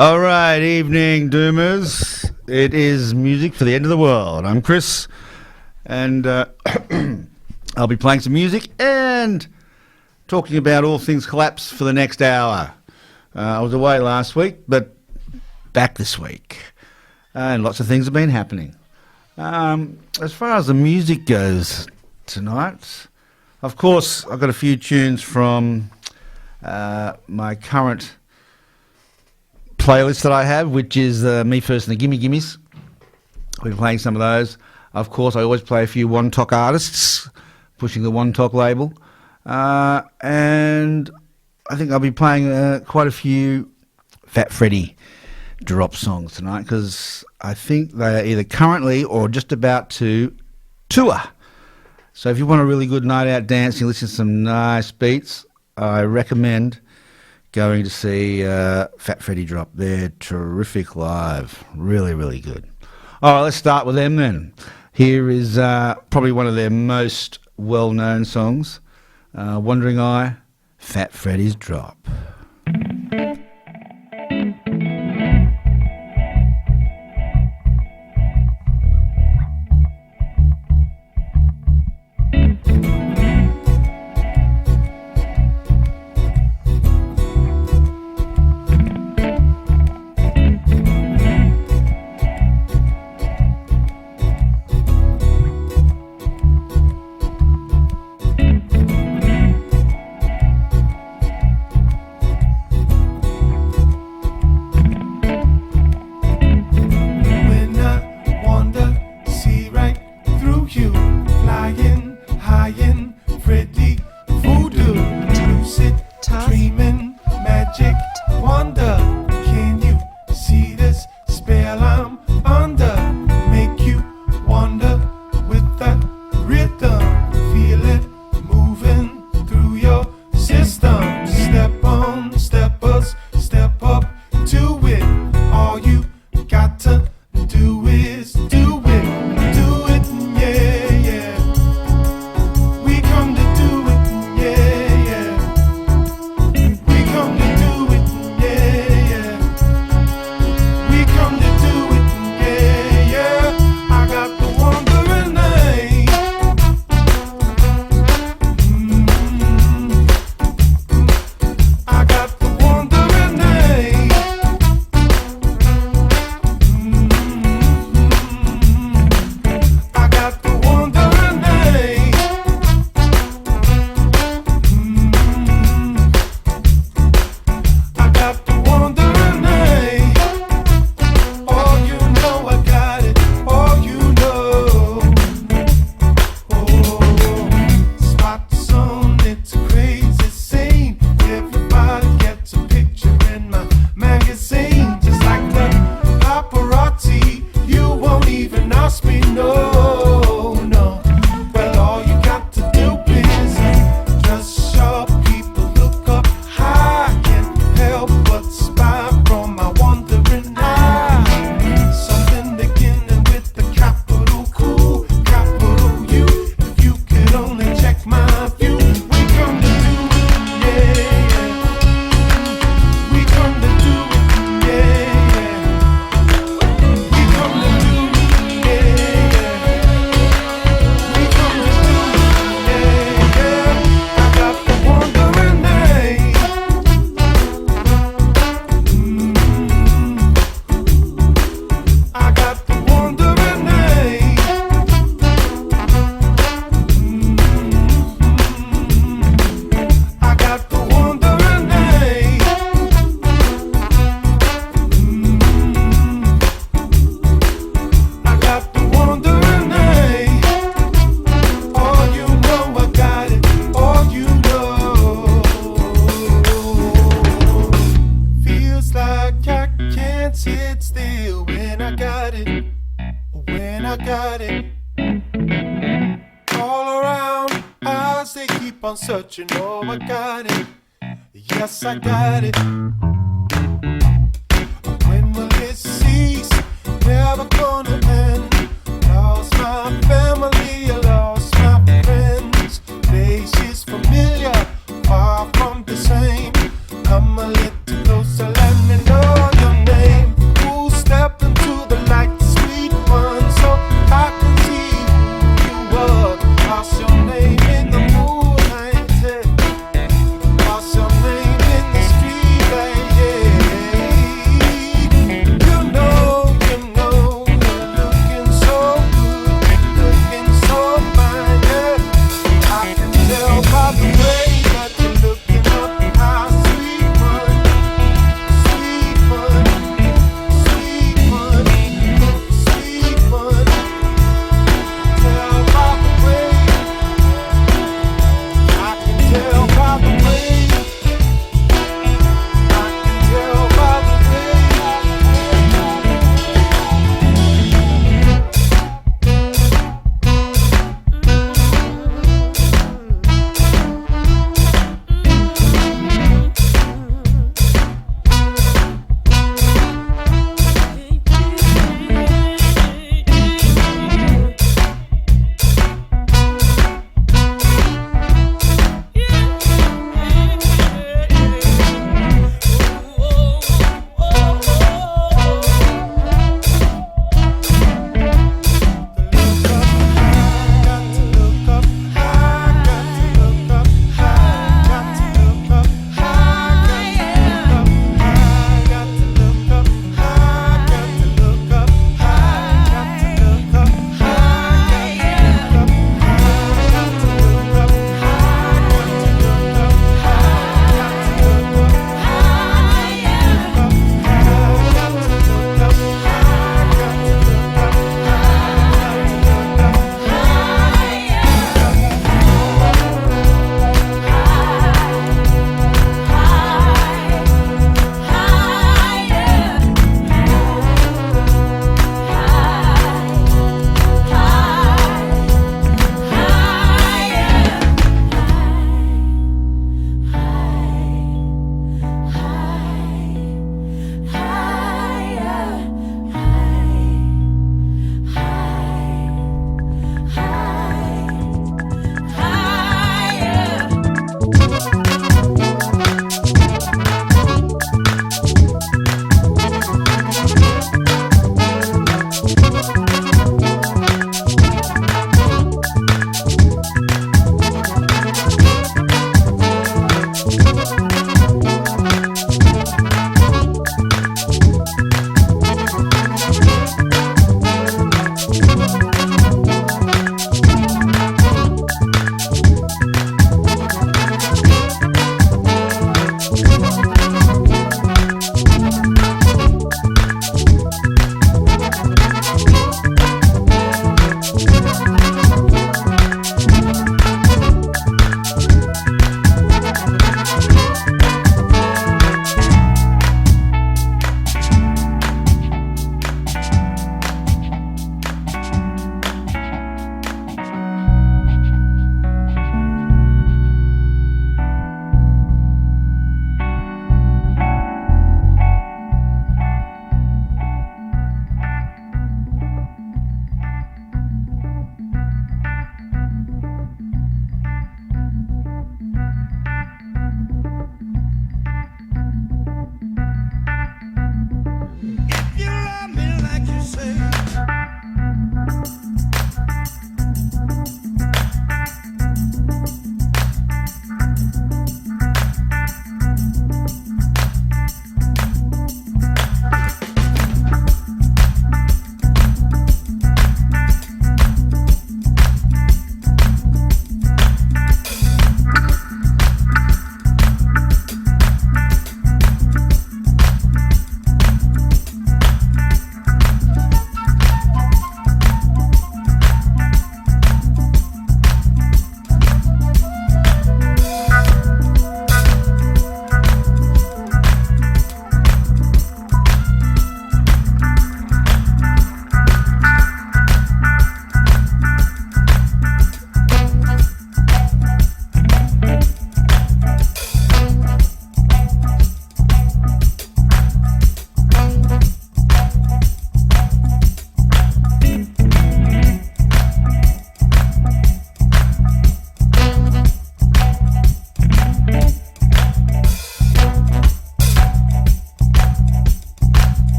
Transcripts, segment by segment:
All right, evening, Doomers. It is music for the end of the world. I'm Chris, and I'll be playing some music and talking about all things Collapse for the next hour. I was away last week, but back this week, and lots of things have been happening. As far as the music goes tonight, of course, I've got a few tunes from my current playlist that I have, which is Me First and the Gimme Gimmes. We're playing some of those. Of course, I always play a few One Tok artists, pushing the One Tok label. And I think I'll be playing quite a few Fat Freddy drop songs tonight, because I think they are either currently or just about to tour. So if you want a really good night out dancing, listen to some nice beats, I recommend going to see Fat Freddy drop. They're terrific live. Really, really good. All right, let's start with them then. Here is probably one of their most well-known songs, Wandering Eye, Fat Freddy's Drop. Searching, oh, I got it. Yes, I got it. When will it cease? Never gonna end. Lost my family, I lost my friends. Faces familiar, far from the same. Come a little closer, let me know your name.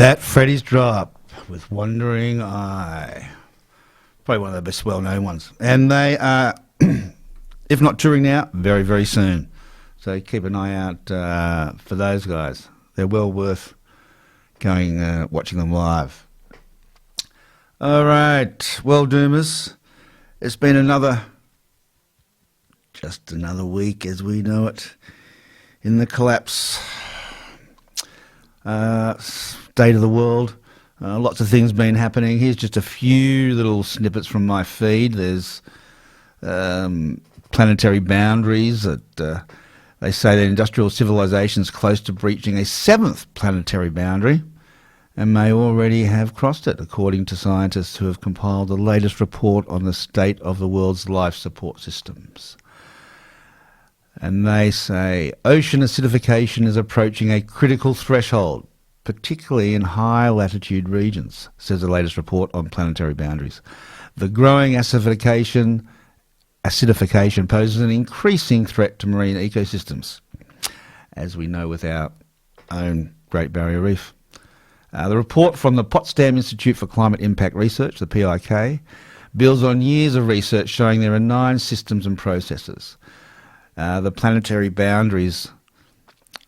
That Freddy's Drop with Wandering Eye. Probably one of the best well-known ones. And they are, if not touring now, very, very soon. So keep an eye out for those guys. They're well worth going, watching them live. All right. Well, Doomers, it's been just another week as we know it in the collapse state of the world. Lots of things been happening. Here's just a few little snippets from my feed. There's planetary boundaries that they say that industrial civilization is close to breaching a seventh planetary boundary and may already have crossed it, according to scientists who have compiled the latest report on the state of the world's life support systems. And they say ocean acidification is approaching a critical threshold, particularly in high latitude regions, says the latest report on planetary boundaries. The growing acidification poses an increasing threat to marine ecosystems, as we know with our own Great Barrier Reef. The report from the Potsdam Institute for Climate Impact Research, the PIK, builds on years of research showing there are 9 systems and processes, the planetary boundaries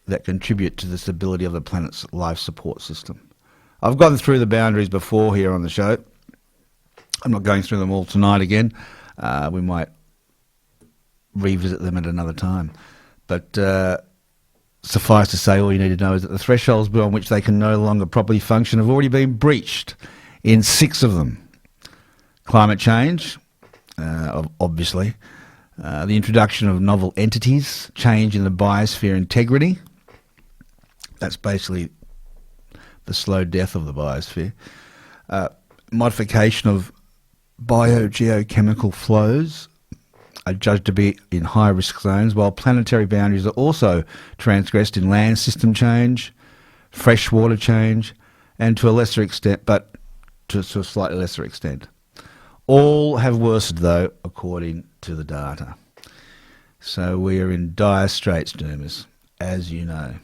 that contribute to the stability of the planet's life support system. I've gone through the boundaries before here on the show. I'm not going through them all tonight again. We might revisit them at another time. But suffice to say, all you need to know is that the thresholds beyond which they can no longer properly function have already been breached in 6 of them. Climate change, obviously. The introduction of novel entities, change in the biosphere integrity. That's basically the slow death of the biosphere. Modification of biogeochemical flows are judged to be in high-risk zones, while planetary boundaries are also transgressed in land system change, freshwater change, and to a lesser extent, but to a slightly lesser extent. All have worsened, though, according to the data. So we are in dire straits, Doomers, as you know.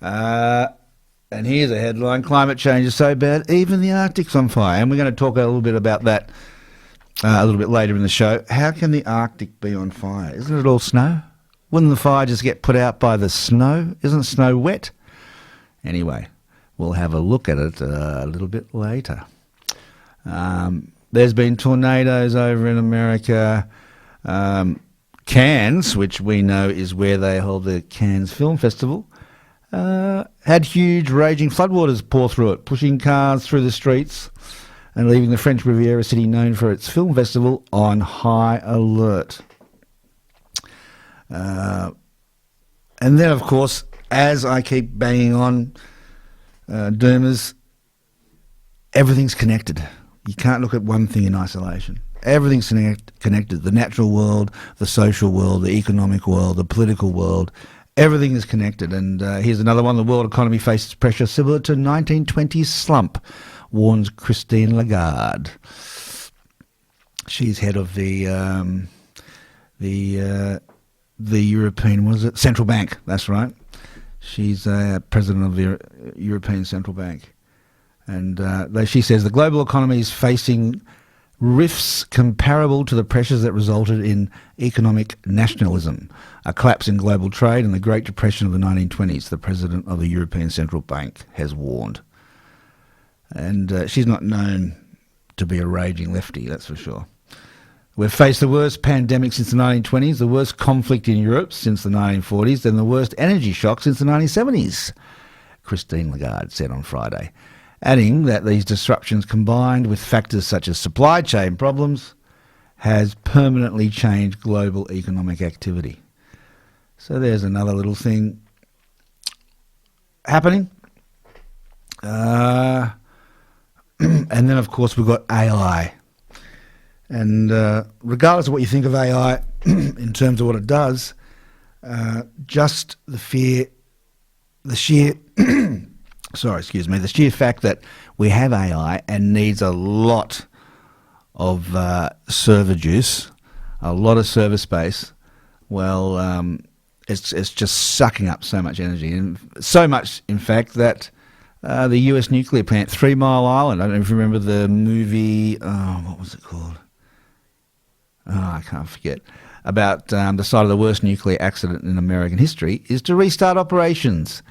And here's a headline: climate change is so bad, even the Arctic's on fire. And we're going to talk a little bit about that a little bit later in the show. How can the Arctic be on fire? Isn't it all snow? Wouldn't the fire just get put out by the snow? Isn't snow wet? Anyway, we'll have a look at it a little bit later. There's been tornadoes over in America. Cannes, which we know is where they hold the Cannes Film Festival, had huge raging floodwaters pour through it, pushing cars through the streets and leaving the French Riviera city, known for its film festival, on high alert. And then, of course, as I keep banging on, Doomers, everything's connected. You can't look at one thing in isolation. Everything's connected. The natural world, the social world, the economic world, the political world. Everything is connected. And here's another one. The world economy faces pressure similar to 1920s slump, warns Christine Lagarde. She's head of the European, Central Bank. That's right. She's president of the European Central Bank. And she says the global economy is facing rifts comparable to the pressures that resulted in economic nationalism, a collapse in global trade and the Great Depression of the 1920s, the president of the European Central Bank has warned. And she's not known to be a raging lefty, that's for sure. We've faced the worst pandemic since the 1920s, the worst conflict in Europe since the 1940s, and the worst energy shock since the 1970s, Christine Lagarde said on Friday, adding that these disruptions, combined with factors such as supply chain problems, has permanently changed global economic activity. So there's another little thing happening. And then, of course, we've got AI. And regardless of what you think of AI in terms of what it does, just the sheer the sheer fact that we have AI and needs a lot of server juice, a lot of server space, well, it's just sucking up so much energy, and so much, in fact, that The US nuclear plant, 3 Mile Island. I don't know if you remember the movie, what was it called? I can't forget. About the site of the worst nuclear accident in American history is to restart operations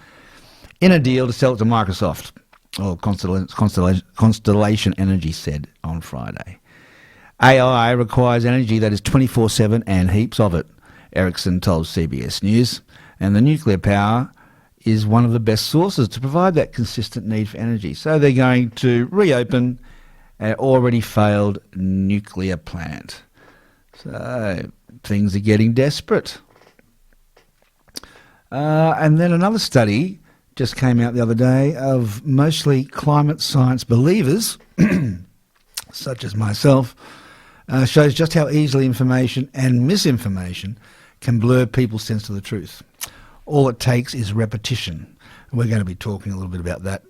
in a deal to sell it to Microsoft, or Constellation Energy said on Friday. AI requires energy that is 24/7 and heaps of it, Ericsson told CBS News, and the nuclear power is one of the best sources to provide that consistent need for energy. So they're going to reopen an already failed nuclear plant. So things are getting desperate. And then another study just came out the other day of mostly climate science believers, such as myself, shows just how easily information and misinformation can blur people's sense of the truth. All it takes is repetition. We're going to be talking a little bit about that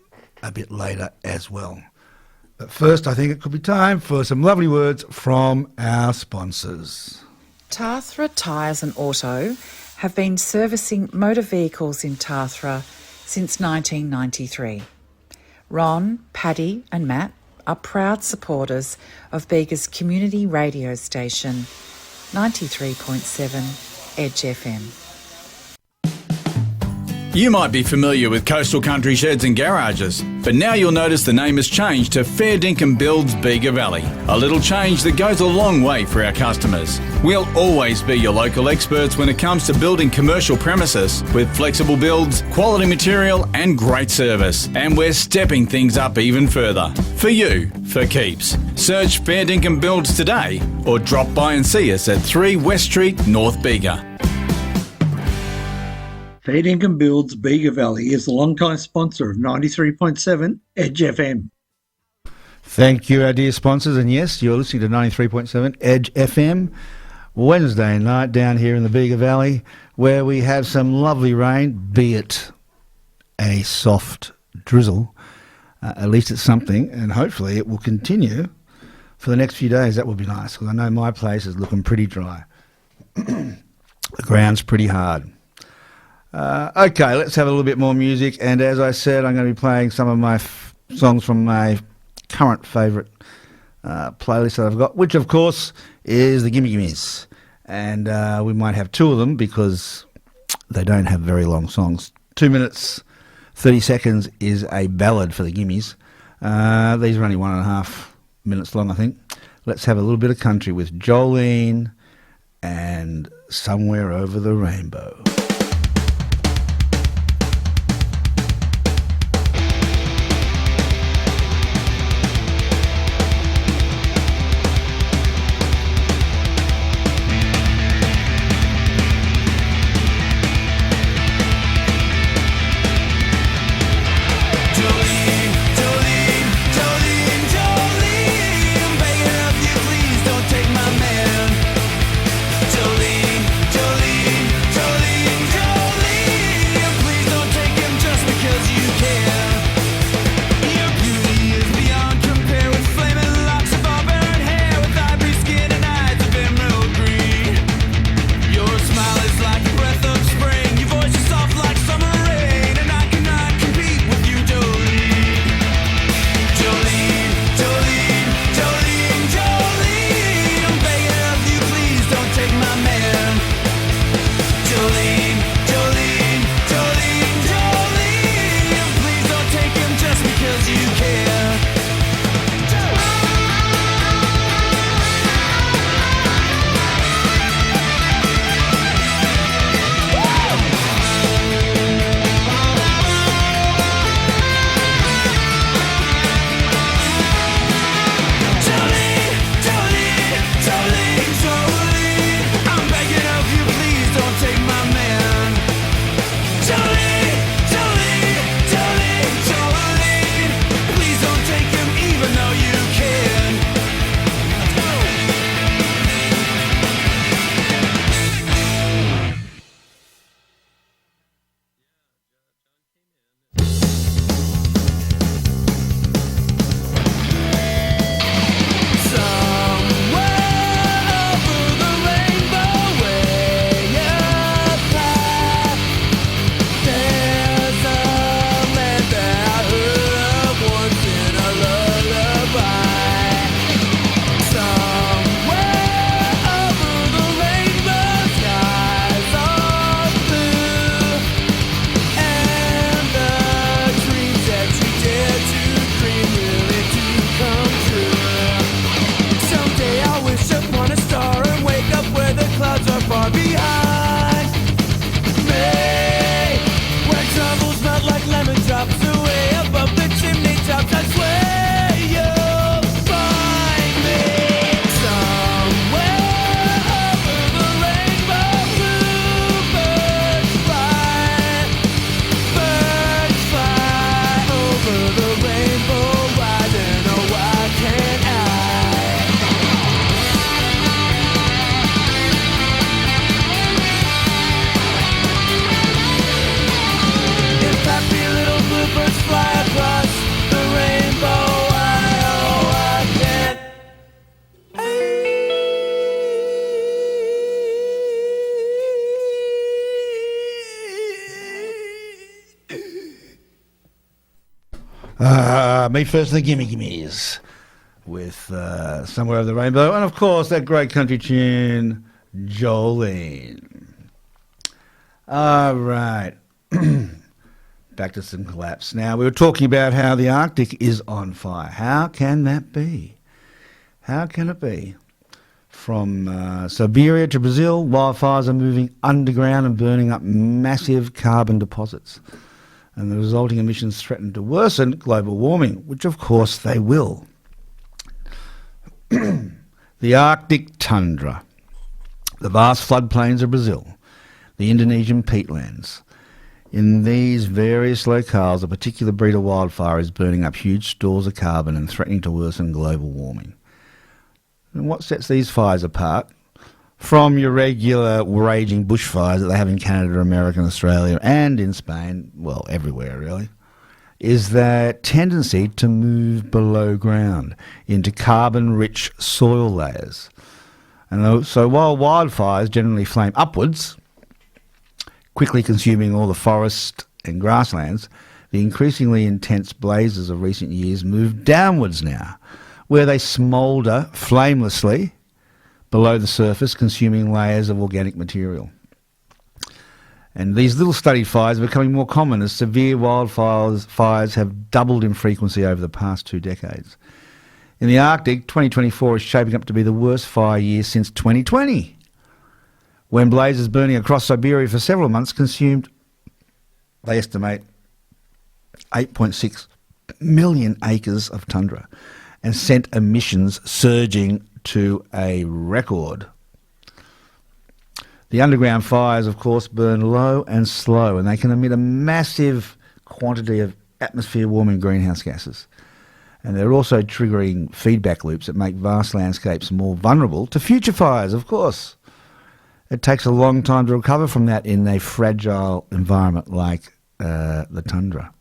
a bit later as well. But first, I think it could be time for some lovely words from our sponsors. Tathra Tyres and Auto have been servicing motor vehicles in Tathra since 1993. Ron, Paddy and Matt are proud supporters of Bega's community radio station, 93.7 Edge FM. You might be familiar with Coastal Country Sheds and Garages, but now you'll notice the name has changed to Fair Dinkum Builds Bega Valley. A little change that goes a long way for our customers. We'll always be your local experts when it comes to building commercial premises with flexible builds, quality material and great service. And we're stepping things up even further. For you, for keeps. Search Fair Dinkum Builds today or drop by and see us at 3 West Street, North Bega. Fair Dinkum Builds Bega Valley is the long-time sponsor of 93.7 Edge FM. Thank you, our dear sponsors. And yes, you're listening to 93.7 Edge FM, Wednesday night down here in the Bega Valley, where we have some lovely rain, be it a soft drizzle. At least it's something, and hopefully it will continue for the next few days. That would be nice, because I know my place is looking pretty dry. The ground's pretty hard. Okay, let's have a little bit more music. And as I said, I'm going to be playing some of my songs from my current favourite playlist that I've got, which, of course, is the Gimme Gimmes. And we might have two of them because they don't have very long songs. 2 minutes, 30 seconds is a ballad for the Gimmes. These are only 1.5 minutes long, I think. Let's have a little bit of country with Jolene and Somewhere Over the Rainbow. Jolene, Jolene, Jolene, Me First and the Gimme Gimmes with Somewhere Over the Rainbow. And, of course, that great country tune, Jolene. All right. Back to some collapse. Now, we were talking about how the Arctic is on fire. How can that be? How can it be? From Siberia to Brazil, wildfires are moving underground and burning up massive carbon deposits. And the resulting emissions threaten to worsen global warming, which of course they will. The Arctic tundra, the vast floodplains of Brazil, the Indonesian peatlands. In these various locales, a particular breed of wildfire is burning up huge stores of carbon and threatening to worsen global warming. And what sets these fires apart from your regular raging bushfires that they have in Canada, America, and Australia, and in Spain, well, everywhere really, is their tendency to move below ground into carbon-rich soil layers. And so while wildfires generally flame upwards, quickly consuming all the forest and grasslands, the increasingly intense blazes of recent years move downwards now, where they smoulder flamelessly below the surface, consuming layers of organic material. And these little studied fires are becoming more common as severe wildfires have doubled in frequency over the past 2 decades. In the Arctic, 2024 is shaping up to be the worst fire year since 2020, when blazes burning across Siberia for several months consumed, they estimate, 8.6 million acres of tundra and sent emissions surging to a record. The underground fires, of course, burn low and slow, and they can emit a massive quantity of atmosphere-warming greenhouse gases. And they're also triggering feedback loops that make vast landscapes more vulnerable to future fires, of course. It takes a long time to recover from that in a fragile environment like the tundra.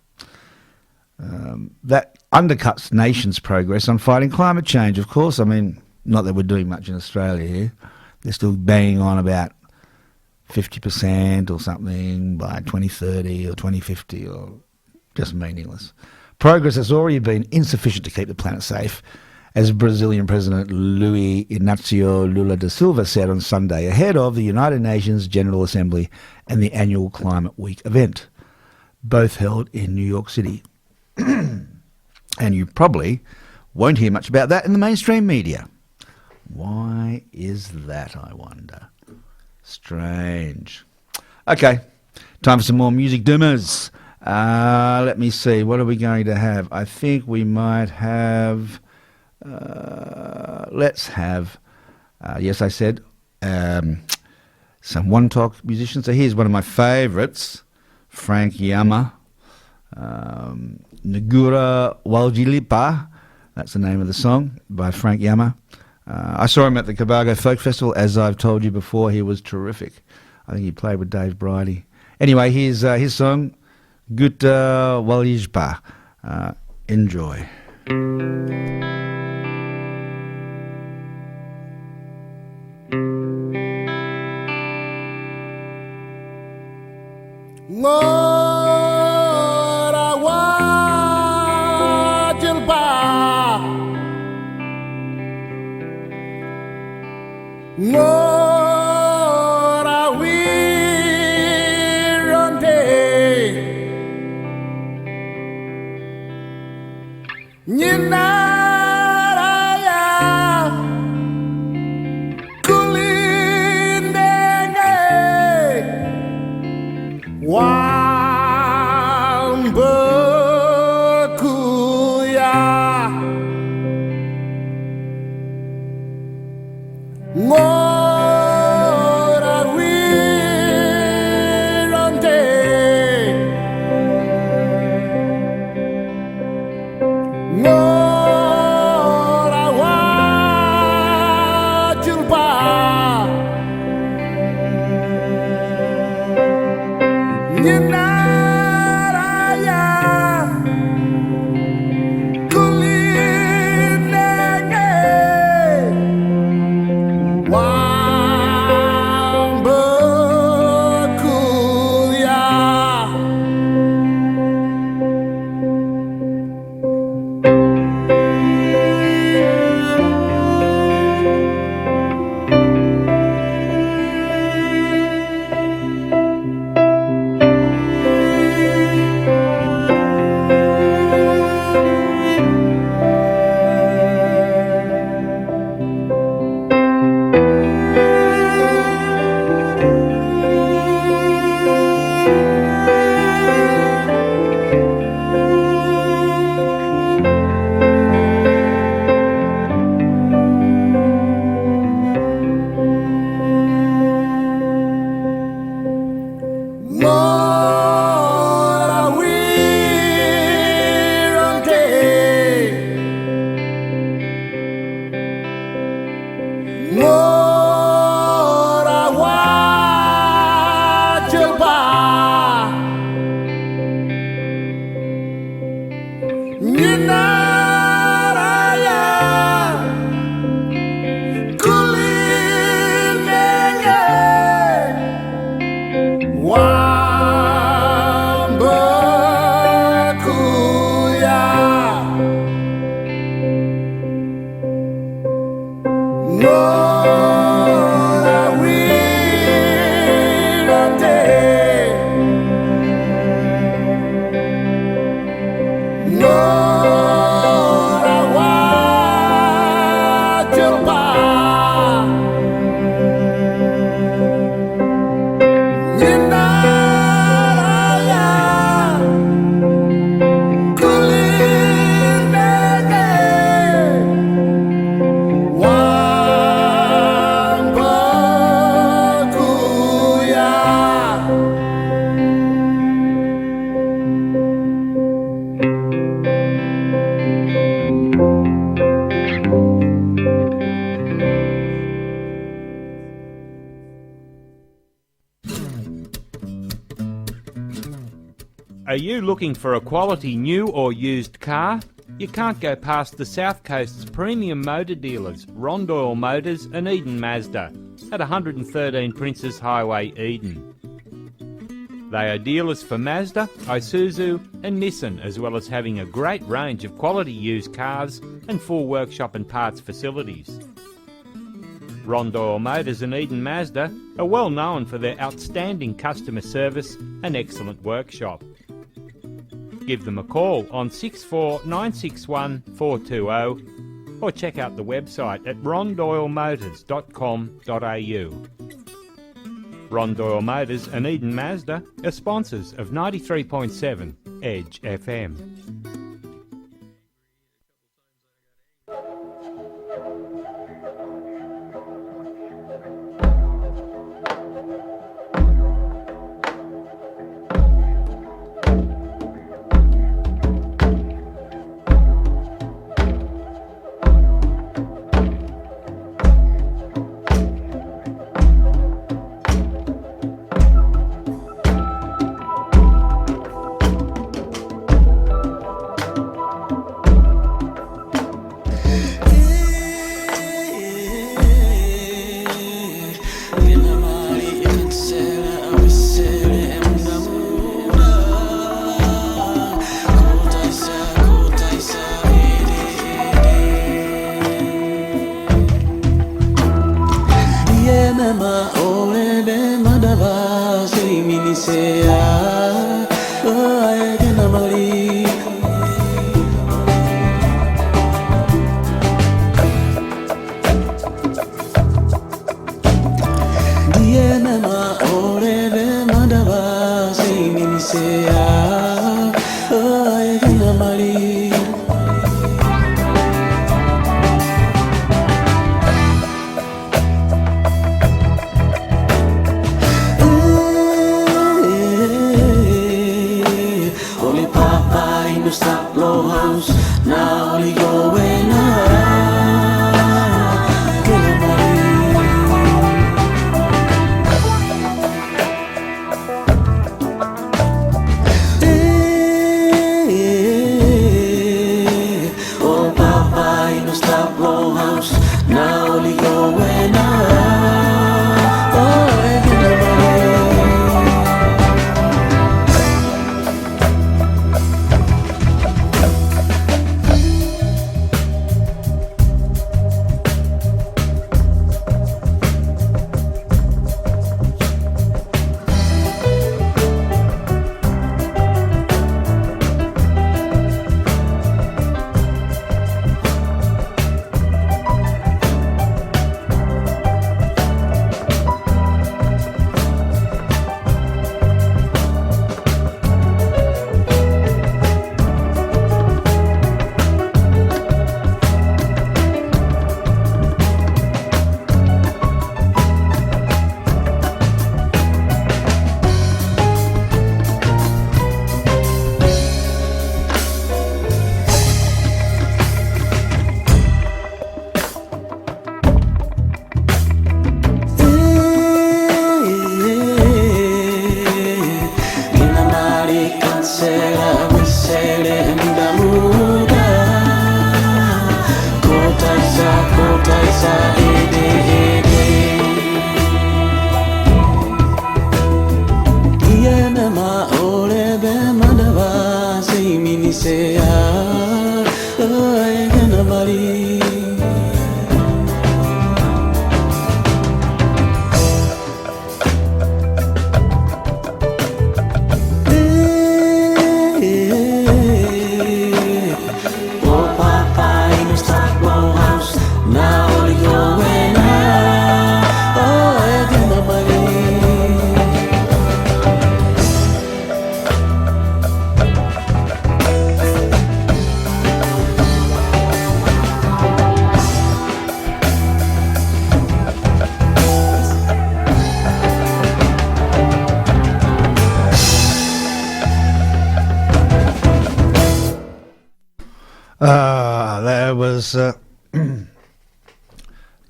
That undercuts nations' progress on fighting climate change, of course. I mean, not that we're doing much in Australia here. They're still banging on about 50% or something by 2030 or 2050, or just meaningless. Progress has already been insufficient to keep the planet safe, as Brazilian President Luiz Inácio Lula da Silva said on Sunday ahead of the United Nations General Assembly and the annual Climate Week event, both held in New York City. And you probably won't hear much about that in the mainstream media. Why is that, I wonder? Strange. Okay, time for some more music doomers. Let me see, what are we going to have? I think we might have... let's have, yes, I said, some one-talk musicians. So here's one of my favourites, Frank Yama, Negura Waljilipa. That's the name of the song by Frank Yama. I saw him at the Cabago Folk Festival. As I've told you before, he was terrific. I think he played with Dave Bridie. Anyway, here's his song, Guta Waljilipa. Enjoy. Ngora wajil ba Ngora wironde Nyinaraya kulindenge Wambekuya Ngora wironde Ngora wajilba Nyinaraya kulinenge Wow. Ngora wajil ba Nyinaraya kulinenge Wambakuya Ngora wirate Ngora wajil ba Nyinaraya kulinenge Wambakuya Are you looking for a quality new or used car? You can't go past the South Coast's premium motor dealers, Rondoyle Motors and Eden Mazda, at 113 Princes Highway, Eden. They are dealers for Mazda, Isuzu and Nissan, as well as having a great range of quality used cars and full workshop and parts facilities. Rondoyle Motors and Eden Mazda are well known for their outstanding customer service and excellent workshop. Give them a call on 64961 420 or check out the website at rondoylemotors.com.au. Rondoyle Motors and Eden Mazda are sponsors of 93.7 Edge FM.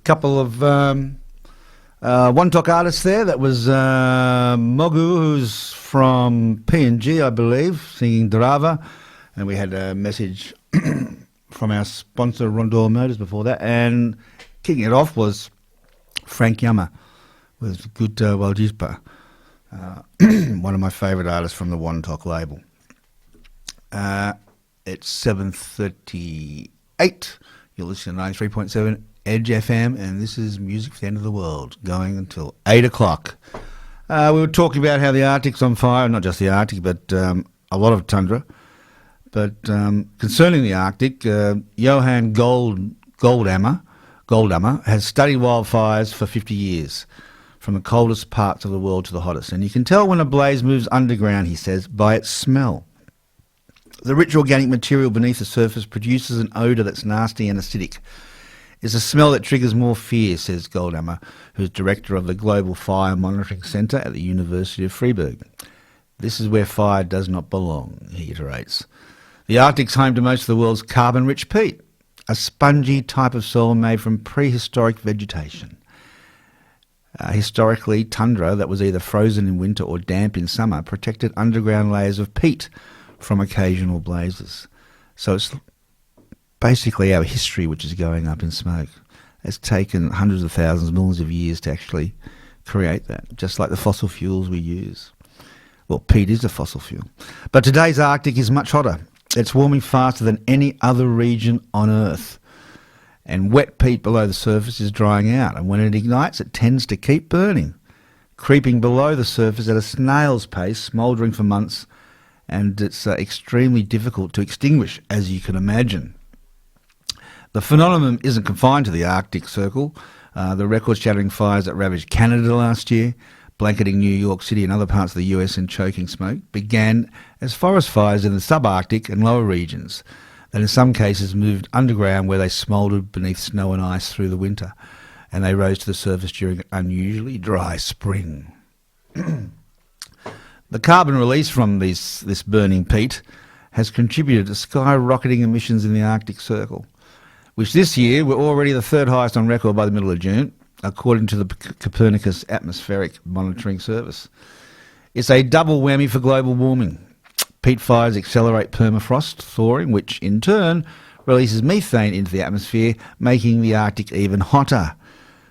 couple of one-talk artists there. That was Mogu, who's from PNG, I believe, singing Drava. And we had a message from our sponsor, Rondor Motors, before that. And kicking it off was Frank Yama with Good Waljispa, one of my favourite artists from the One Talk label. It's 7:38. You're listening to 93.7 Edge FM, and this is Music for the End of the World, going until 8 o'clock. We were talking about how the Arctic's on fire, not just the Arctic, but a lot of tundra. But concerning the Arctic, Johan Goldammer has studied wildfires for 50 years, from the coldest parts of the world to the hottest. And you can tell when a blaze moves underground, he says, by its smell. The rich organic material beneath the surface produces an odour that's nasty and acidic. It's a smell that triggers more fear, says Goldammer, who's director of the Global Fire Monitoring Centre at the University of Freiburg. This is where fire does not belong, he iterates. The Arctic's home to most of the world's carbon-rich peat, a spongy type of soil made from prehistoric vegetation. Historically, tundra that was either frozen in winter or damp in summer protected underground layers of peat from occasional blazes. So it's basically our history which is going up in smoke. It's taken hundreds of thousands, millions of years to actually create that, just like the fossil fuels we use. Well, peat is a fossil fuel. But today's Arctic is much hotter. It's warming faster than any other region on Earth. And wet peat below the surface is drying out, and when it ignites, it tends to keep burning, creeping below the surface at a snail's pace, smouldering for months, and it's extremely difficult to extinguish, as you can imagine. The phenomenon isn't confined to the Arctic Circle. The record-shattering fires that ravaged Canada last year, blanketing New York City and other parts of the US in choking smoke, began as forest fires in the subarctic and lower regions, that in some cases moved underground where they smouldered beneath snow and ice through the winter, and they rose to the surface during an unusually dry spring. The carbon release from this burning peat has contributed to skyrocketing emissions in the Arctic Circle, which this year were already the third highest on record by the middle of June, according to the Copernicus Atmospheric Monitoring Service. It's a double whammy for global warming. Peat fires accelerate permafrost thawing, which in turn releases methane into the atmosphere, making the Arctic even hotter.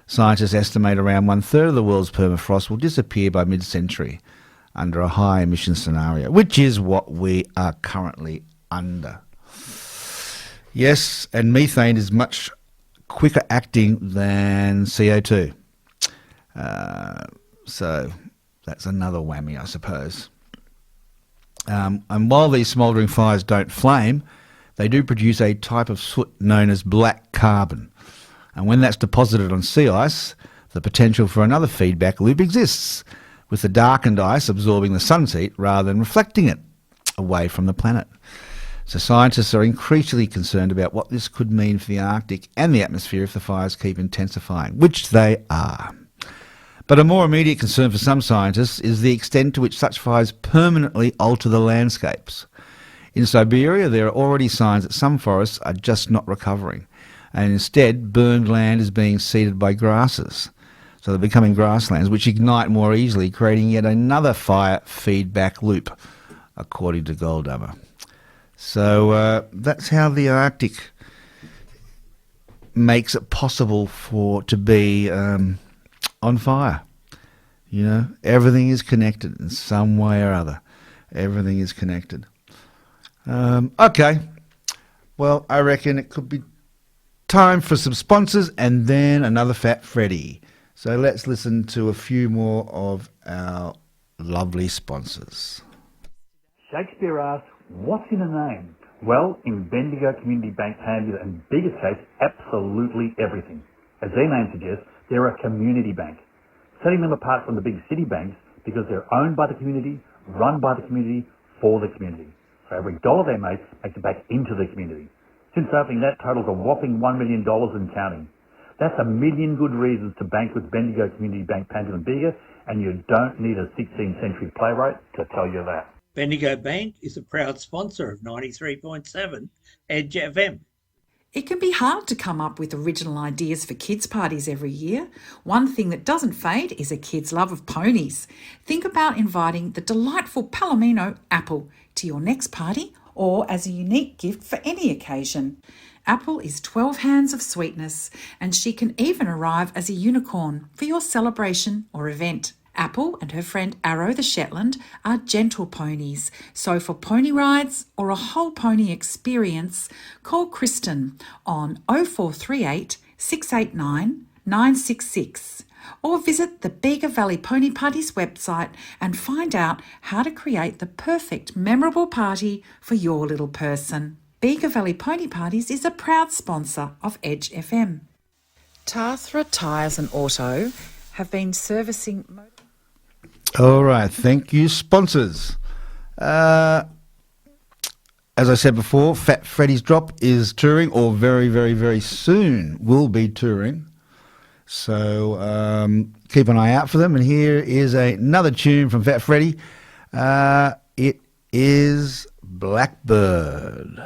Scientists estimate around one-third of the world's permafrost will disappear by mid-century under a high emission scenario, which is what we are currently under. Yes, and methane is much quicker acting than CO2. So that's another whammy, I suppose. And while these smouldering fires don't flame, they do produce a type of soot known as black carbon. And when that's deposited on sea ice, the potential for another feedback loop exists, with the darkened ice absorbing the sun's heat rather than reflecting it away from the planet. So scientists are increasingly concerned about what this could mean for the Arctic and the atmosphere if the fires keep intensifying, which they are. But a more immediate concern for some scientists is the extent to which such fires permanently alter the landscapes. In Siberia, there are already signs that some forests are just not recovering, and instead burned land is being seeded by grasses. So they're becoming grasslands, which ignite more easily, creating yet another fire feedback loop, according to Goldammer. So that's how the Arctic makes it possible to be on fire. You know, everything is connected in some way or other. Everything is connected. Okay. Well, I reckon it could be time for some sponsors and then another Fat Freddy. So let's listen to a few more of our lovely sponsors. Shakespeare asks, what's in a name? Well, in Bendigo Community Bank Panhandle and biggest case, absolutely everything. As their name suggests, they're a community bank, setting them apart from the big city banks because they're owned by the community, run by the community, for the community. So every dollar they make makes it back into the community. Since opening, that totals a whopping $1 million and counting. That's a million good reasons to bank with Bendigo Community Bank Panhandle and Bega, and you don't need a 16th century playwright to tell you that. Bendigo Bank is a proud sponsor of 93.7 Edge FM. It can be hard to come up with original ideas for kids' parties every year. One thing that doesn't fade is a kid's love of ponies. Think about inviting the delightful Palomino Apple to your next party or as a unique gift for any occasion. Apple is 12 hands of sweetness, and she can even arrive as a unicorn for your celebration or event. Apple and her friend Arrow the Shetland are gentle ponies, so for pony rides or a whole pony experience, call Kristen on 0438 689 966 or visit the Bega Valley Pony Parties website and find out how to create the perfect memorable party for your little person. Bega Valley Pony Parties is a proud sponsor of Edge FM. Tathra Tyres and Auto have been servicing... All right, thank you, sponsors. As I said before, Fat Freddy's Drop is touring, or very, very, very soon will be touring. So keep an eye out for them. And here is another tune from Fat Freddy. It is Blackbird.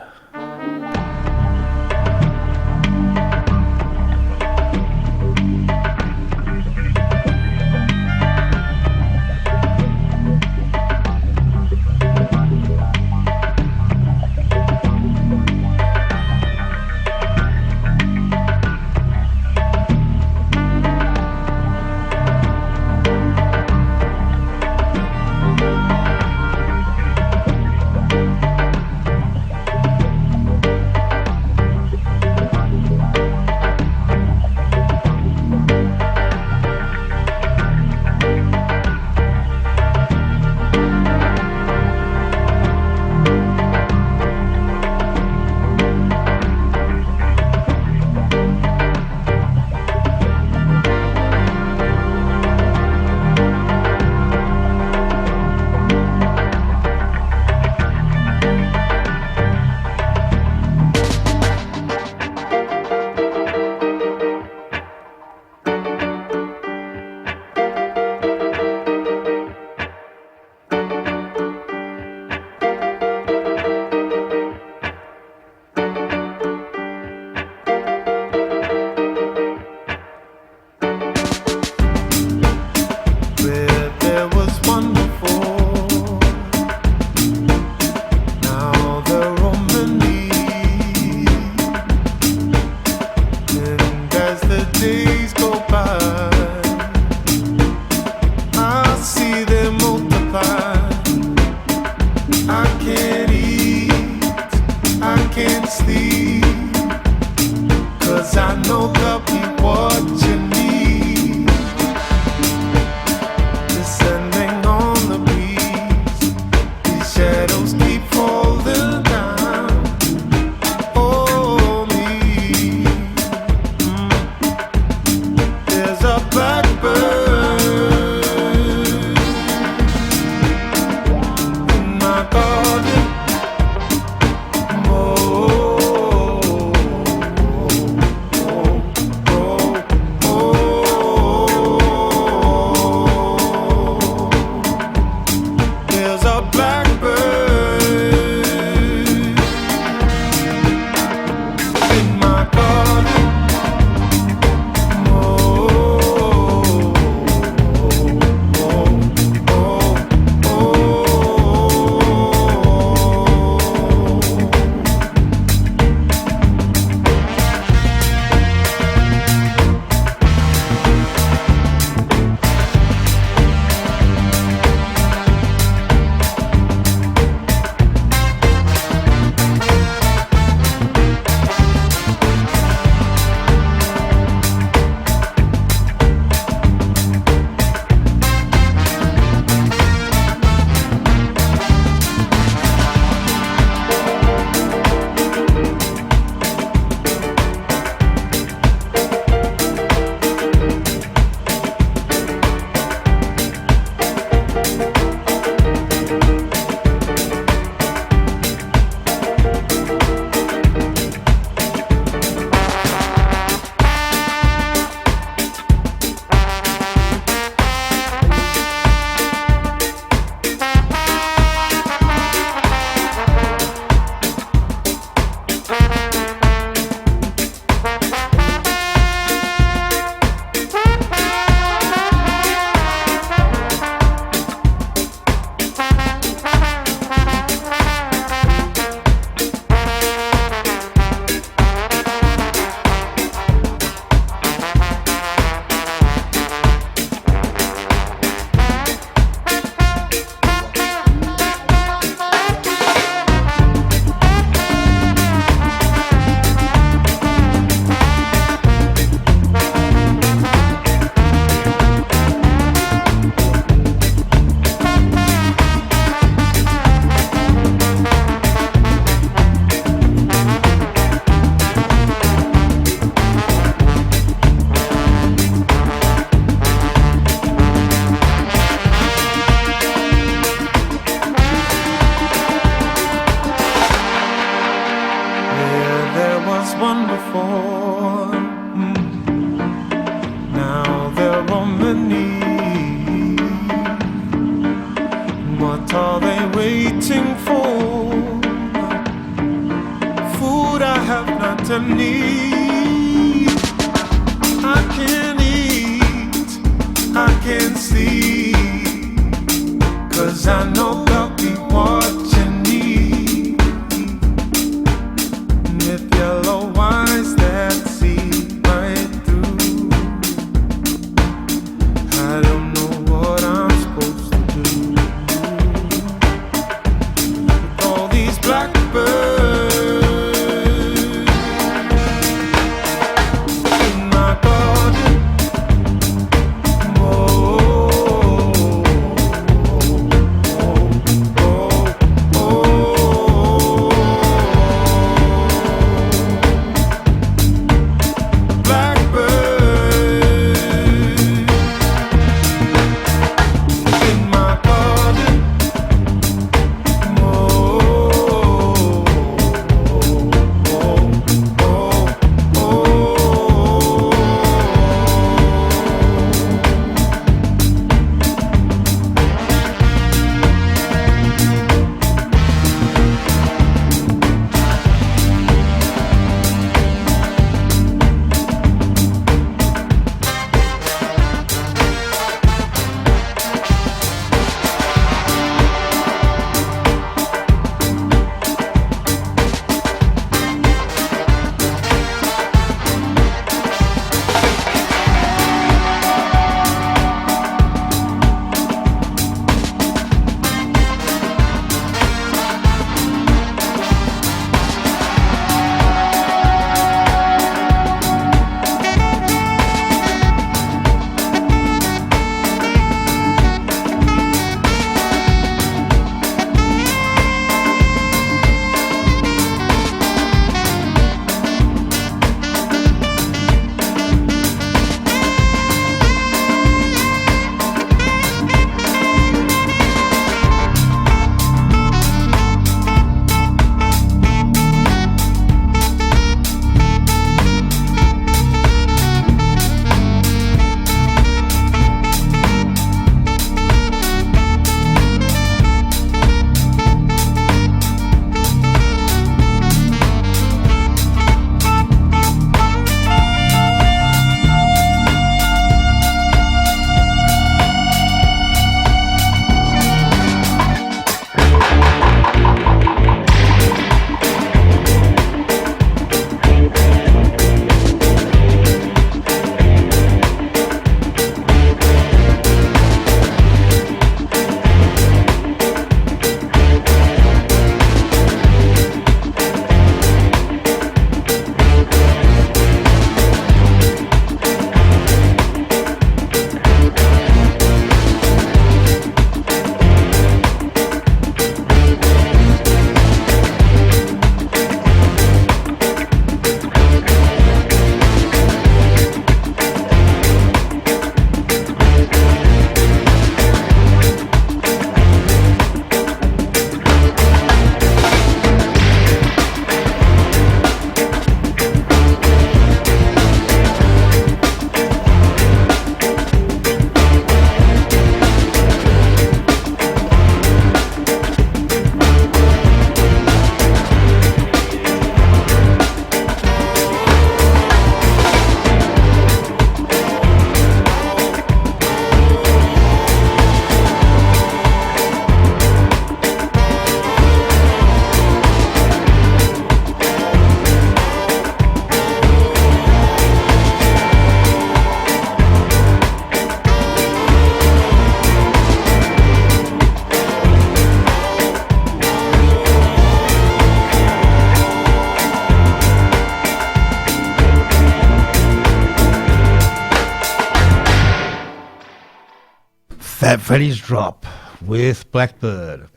Fat Freddy's Drop with Blackbird.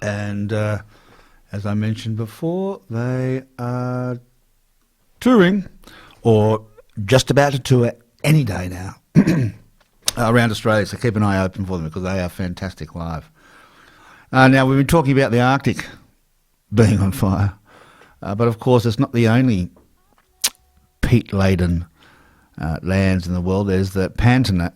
And as I mentioned before, they are touring, or just about to tour any day now, around Australia. So keep an eye open for them because they are fantastic live. Now, we've been talking about the Arctic being on fire. But of course, it's not the only peat-laden lands in the world. There's the Pantanal,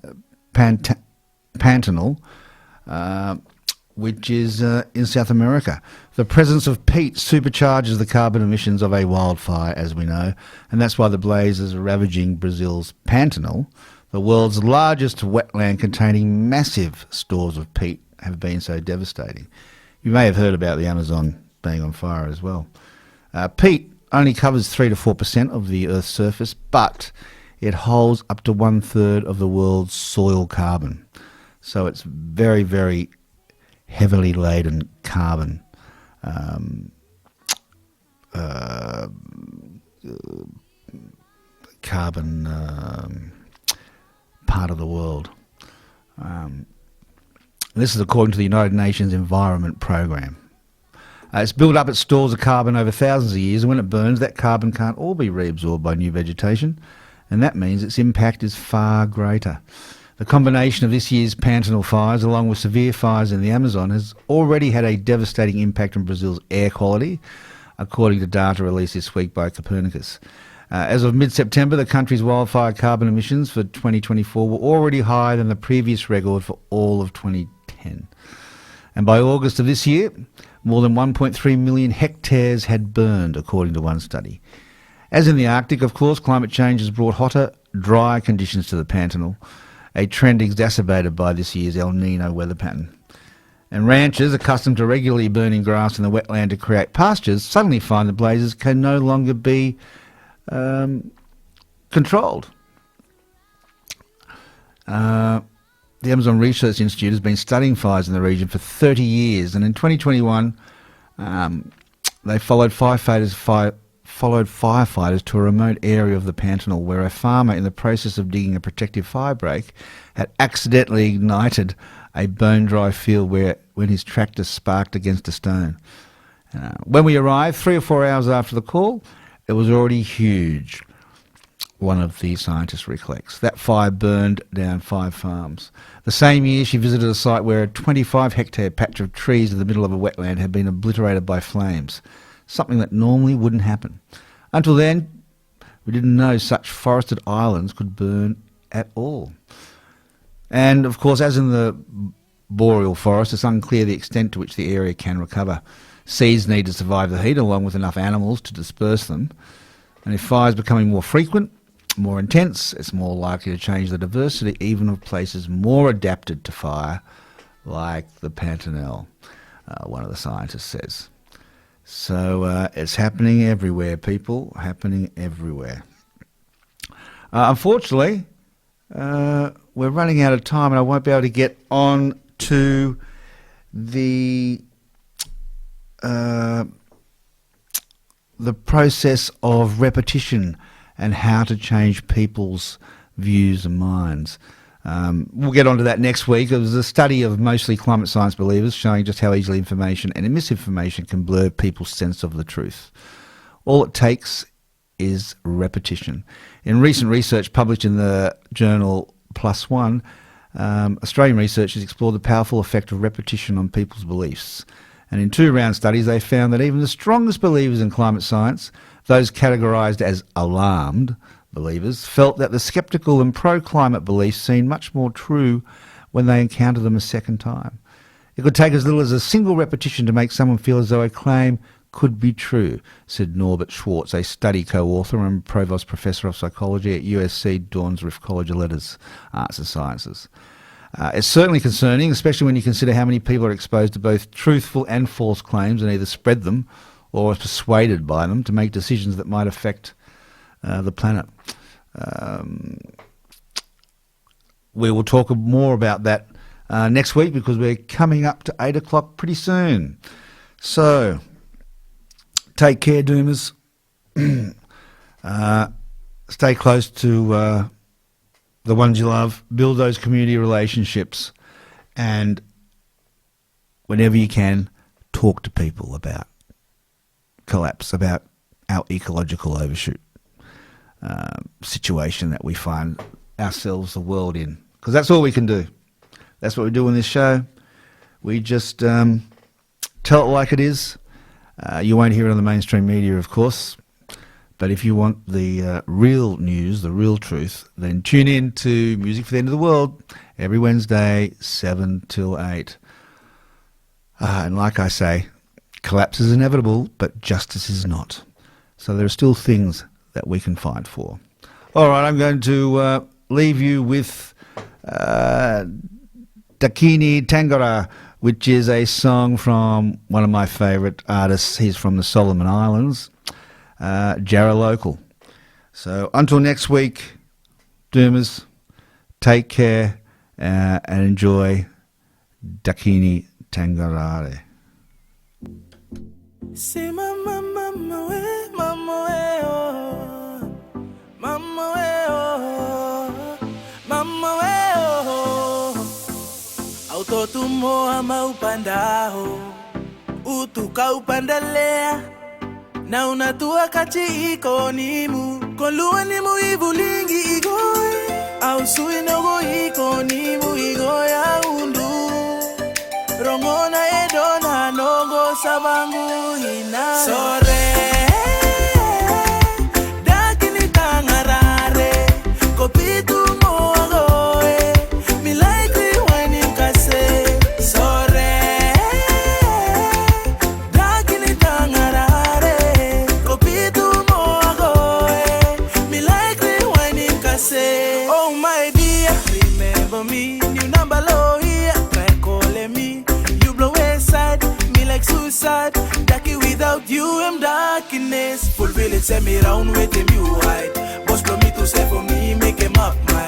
which is in South America. The presence of peat supercharges the carbon emissions of a wildfire, as we know, and that's why the blazes are ravaging Brazil's Pantanal, the world's largest wetland containing massive stores of peat, have been so devastating. You may have heard about the Amazon being on fire as well. Peat only covers 3 to 4% of the Earth's surface, but it holds up to 1/3 of the world's soil carbon. So it's very, very heavily laden carbon part of the world. This is according to the United Nations Environment Programme. It's built up its stores of carbon over thousands of years, and when it burns, that carbon can't all be reabsorbed by new vegetation, and that means its impact is far greater. The combination of this year's Pantanal fires, along with severe fires in the Amazon, has already had a devastating impact on Brazil's air quality, according to data released this week by Copernicus. As of mid-September, the country's wildfire carbon emissions for 2024 were already higher than the previous record for all of 2010. And by August of this year, more than 1.3 million hectares had burned, according to one study. As in the Arctic, of course, climate change has brought hotter, dry conditions to the Pantanal, a trend exacerbated by this year's El Nino weather pattern. And ranchers, accustomed to regularly burning grass in the wetland to create pastures, suddenly find the blazes can no longer be controlled. The Amazon Research Institute has been studying fires in the region for 30 years, and in 2021 they followed firefighters to a remote area of the Pantanal where a farmer, in the process of digging a protective fire break, had accidentally ignited a bone-dry field when his tractor sparked against a stone. When we arrived, 3 or 4 hours after the call, it was already huge, one of the scientists recollects. That fire burned down 5 farms. The same year, she visited a site where a 25-hectare patch of trees in the middle of a wetland had been obliterated by flames, something that normally wouldn't happen. Until then, we didn't know such forested islands could burn at all. And, of course, as in the boreal forest, it's unclear the extent to which the area can recover. Seeds need to survive the heat, along with enough animals to disperse them. And if fires becoming more frequent, more intense, it's more likely to change the diversity even of places more adapted to fire, like the Pantanal, one of the scientists says. So it's happening everywhere, people, happening everywhere. Unfortunately, we're running out of time and I won't be able to get on to the process of repetition and how to change people's views and minds. We'll get onto that next week. It was a study of mostly climate science believers showing just how easily information and misinformation can blur people's sense of the truth. All it takes is repetition. In recent research published in the journal PLOS ONE, Australian researchers explored the powerful effect of repetition on people's beliefs. And in 2-round studies, they found that even the strongest believers in climate science, those categorised as alarmed believers, felt that the sceptical and pro-climate beliefs seemed much more true when they encountered them a second time. It could take as little as a single repetition to make someone feel as though a claim could be true, said Norbert Schwartz, a study co-author and Provost Professor of Psychology at USC Dornsriff College of Letters, Arts and Sciences. It's certainly concerning, especially when you consider how many people are exposed to both truthful and false claims and either spread them or are persuaded by them to make decisions that might affect the planet. We will talk more about that next week because we're coming up to 8 o'clock pretty soon. So, take care, Doomers. Stay close to the ones you love. Build those community relationships And whenever you can, talk to people about collapse, about our ecological overshoot situation that we find ourselves, the world in. Because that's all we can do. That's what we do in this show. We just tell it like it is. You won't hear it on the mainstream media, of course. But if you want the real news, the real truth, then tune in to Music for the End of the World every Wednesday, 7 till 8. And like I say, collapse is inevitable, but justice is not. So there are still things that we can fight for. All right, I'm going to leave you with Dakini Tangara, which is a song from one of my favourite artists. He's from the Solomon Islands, Jarrah Local. So until next week, Doomers, take care and enjoy Dakini Tangarare. Say mama, mama, we, mama, we, oh. Mama, we, oh. Mama, we, oh. Autotumo ama upandaho, utuka upandalea, na unatua kachi iko nimu, kolua nimu ivulingi igoi, au sui nogo iko nimu igoi ya undu, rongona edona nogo sabangu hina. Sore, dakini tangarare, kopitu moagoe, milaikri wani kase. Sore, dakini tangarare, kopitu moagoe, milaikri wani kase. Oh my dear, remember me, new number low here, try calling me. You blow aside, me like suicide. Ducky without you, I'm darkness. Full village send me round with him, you hide. Boss blow me to say for me, make him up my